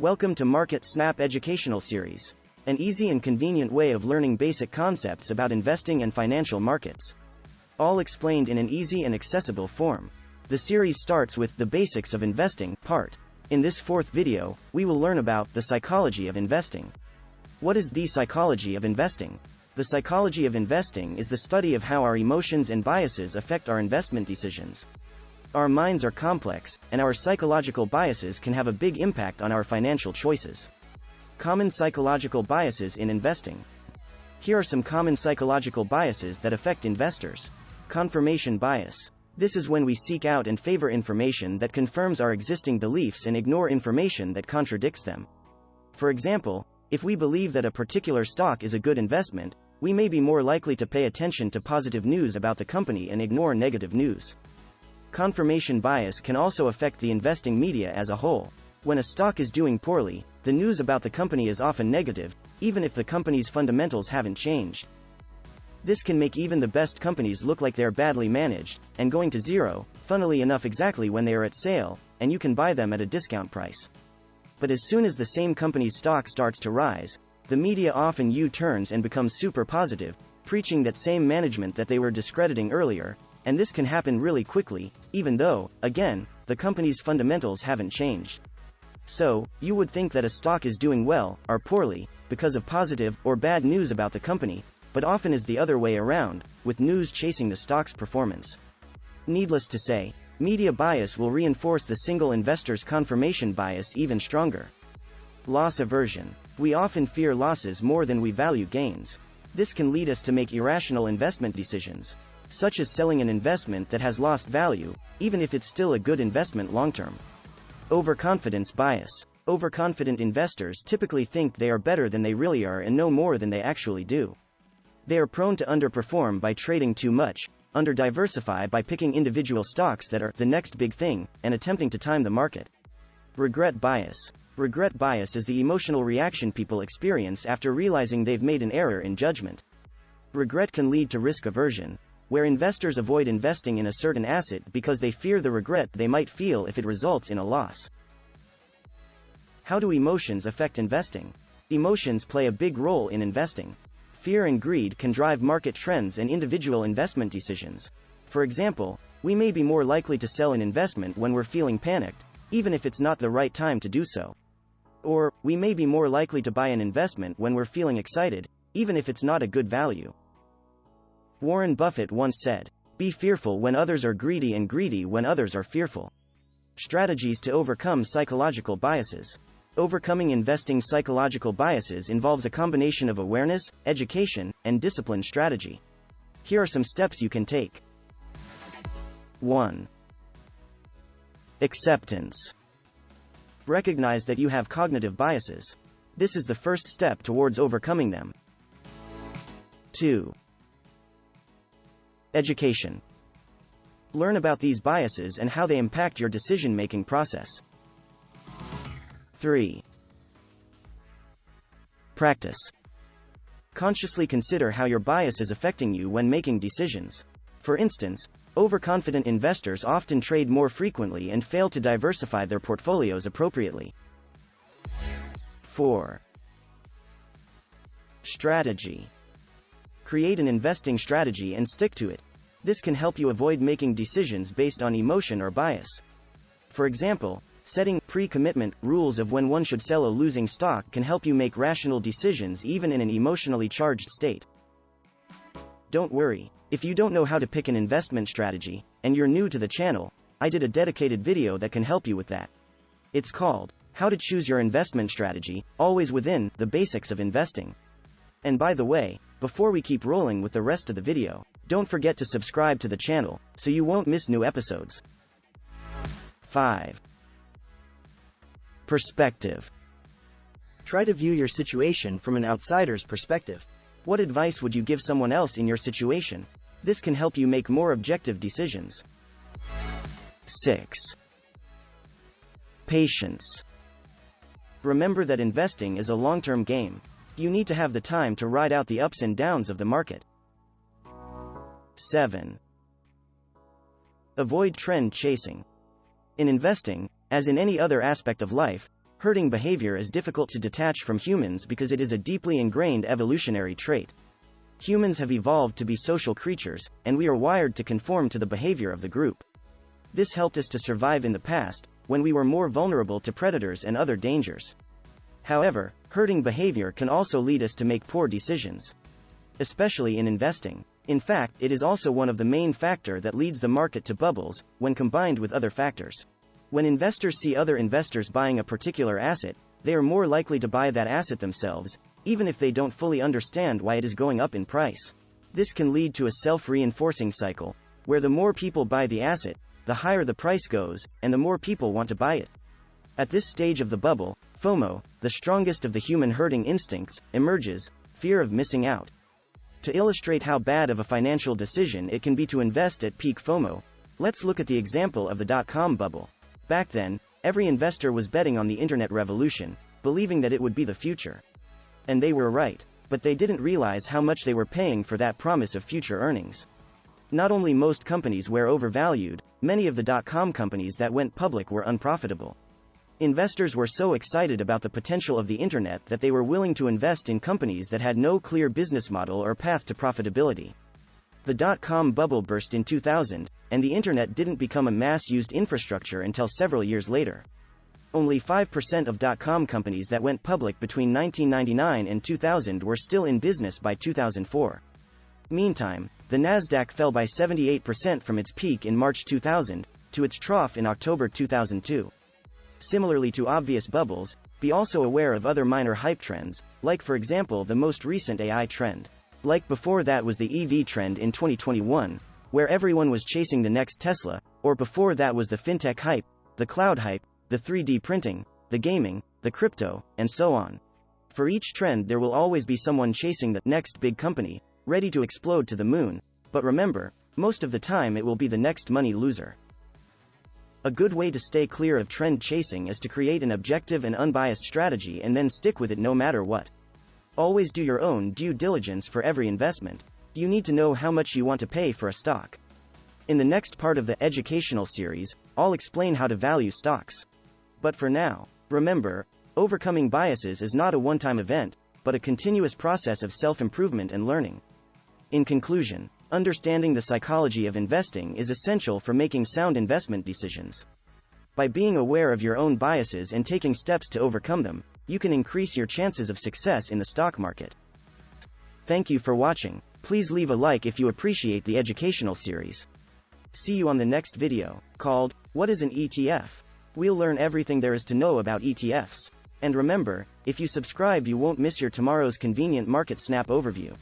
Welcome to MARKETSnap Educational Series, an easy and convenient way of learning basic concepts about investing and financial markets. All explained in an easy and accessible form. The series starts with the basics of investing part. In this fourth video, we will learn about the psychology of investing. What is the psychology of investing? The psychology of investing is the study of how our emotions and biases affect our investment decisions. Our minds are complex, and our psychological biases can have a big impact on our financial choices. Common psychological biases in investing. Here are some common psychological biases that affect investors. Confirmation bias. This is when we seek out and favor information that confirms our existing beliefs and ignore information that contradicts them. For example, if we believe that a particular stock is a good investment, we may be more likely to pay attention to positive news about the company and ignore negative news. Confirmation bias can also affect the investing media as a whole. When a stock is doing poorly, the news about the company is often negative, even if the company's fundamentals haven't changed. This can make even the best companies look like they're badly managed, and going to zero, funnily enough exactly when they are at sale, and you can buy them at a discount price. But as soon as the same company's stock starts to rise, the media often U-turns and becomes super positive, preaching that same management that they were discrediting earlier, and this can happen really quickly, even though, again, the company's fundamentals haven't changed. So, you would think that a stock is doing well, or poorly, because of positive or bad news about the company, but often is the other way around, with news chasing the stock's performance. Needless to say, media bias will reinforce the single investor's confirmation bias even stronger. Loss aversion. We often fear losses more than we value gains. This can lead us to make irrational investment decisions, such as selling an investment that has lost value, even if it's still a good investment long-term. Overconfidence bias. Overconfident investors typically think they are better than they really are and know more than they actually do. They are prone to underperform by trading too much, underdiversify by picking individual stocks that are the next big thing, and attempting to time the market. Regret bias. Regret bias is the emotional reaction people experience after realizing they've made an error in judgment. Regret can lead to risk aversion, where investors avoid investing in a certain asset because they fear the regret they might feel if it results in a loss. How do emotions affect investing? Emotions play a big role in investing. Fear and greed can drive market trends and individual investment decisions. For example, we may be more likely to sell an investment when we're feeling panicked, even if it's not the right time to do so. Or, we may be more likely to buy an investment when we're feeling excited, even if it's not a good value. Warren Buffett once said, "Be fearful when others are greedy and greedy when others are fearful." Strategies to overcome psychological biases. Overcoming investing psychological biases involves a combination of awareness, education, and discipline strategy. Here are some steps you can take. 1. Acceptance. Recognize that you have cognitive biases. This is the first step towards overcoming them. 2. Education. Learn about these biases and how they impact your decision-making process. 3. Practice. Consciously consider how your bias is affecting you when making decisions. For instance, overconfident investors often trade more frequently and fail to diversify their portfolios appropriately. 4. Strategy. Create an investing strategy and stick to it. This can help you avoid making decisions based on emotion or bias. For example, setting pre-commitment rules of when one should sell a losing stock can help you make rational decisions even in an emotionally charged state. Don't worry, if you don't know how to pick an investment strategy, and you're new to the channel, I did a dedicated video that can help you with that. It's called, How to Choose Your Investment Strategy, always within the basics of investing. And by the way, before we keep rolling with the rest of the video, don't forget to subscribe to the channel, so you won't miss new episodes. 5. Perspective. Try to view your situation from an outsider's perspective. What advice would you give someone else in your situation? This can help you make more objective decisions. 6. Patience. Remember that investing is a long-term game. You need to have the time to ride out the ups and downs of the market. 7. Avoid trend chasing. In investing, as in any other aspect of life, herding behavior is difficult to detach from humans because it is a deeply ingrained evolutionary trait. Humans have evolved to be social creatures, and we are wired to conform to the behavior of the group. This helped us to survive in the past, when we were more vulnerable to predators and other dangers. However, herding behavior can also lead us to make poor decisions, especially in investing. In fact, it is also one of the main factors that leads the market to bubbles, when combined with other factors. When investors see other investors buying a particular asset, they are more likely to buy that asset themselves, even if they don't fully understand why it is going up in price. This can lead to a self-reinforcing cycle, where the more people buy the asset, the higher the price goes, and the more people want to buy it. At this stage of the bubble, FOMO, the strongest of the human herding instincts, emerges, fear of missing out. To illustrate how bad of a financial decision it can be to invest at peak FOMO, let's look at the example of the dot-com bubble. Back then, every investor was betting on the internet revolution, believing that it would be the future. And they were right, but they didn't realize how much they were paying for that promise of future earnings. Not only most companies were overvalued, many of the dot-com companies that went public were unprofitable. Investors were so excited about the potential of the internet that they were willing to invest in companies that had no clear business model or path to profitability. The dot-com bubble burst in 2000, and the internet didn't become a mass-used infrastructure until several years later. Only 5% of dot-com companies that went public between 1999 and 2000 were still in business by 2004. Meantime, the Nasdaq fell by 78% from its peak in March 2000, to its trough in October 2002. Similarly to obvious bubbles, be also aware of other minor hype trends, like for example the most recent AI trend. Like before that was the EV trend in 2021, where everyone was chasing the next Tesla, or before that was the fintech hype, the cloud hype, the 3D printing, the gaming, the crypto, and so on. For each trend there will always be someone chasing the next big company, ready to explode to the moon, but remember, most of the time it will be the next money loser. A good way to stay clear of trend chasing is to create an objective and unbiased strategy and then stick with it no matter what. Always do your own due diligence for every investment. You need to know how much you want to pay for a stock. In the next part of the educational series, I'll explain how to value stocks. But for now, remember, overcoming biases is not a one-time event, but a continuous process of self-improvement and learning. In conclusion, understanding the psychology of investing is essential for making sound investment decisions. By being aware of your own biases and taking steps to overcome them, you can increase your chances of success in the stock market. Thank you for watching. Please leave a like if you appreciate the educational series. See you on the next video, called, What is an ETF? We'll learn everything there is to know about ETFs. And remember, if you subscribe you won't miss your tomorrow's convenient MARKETSnap overview.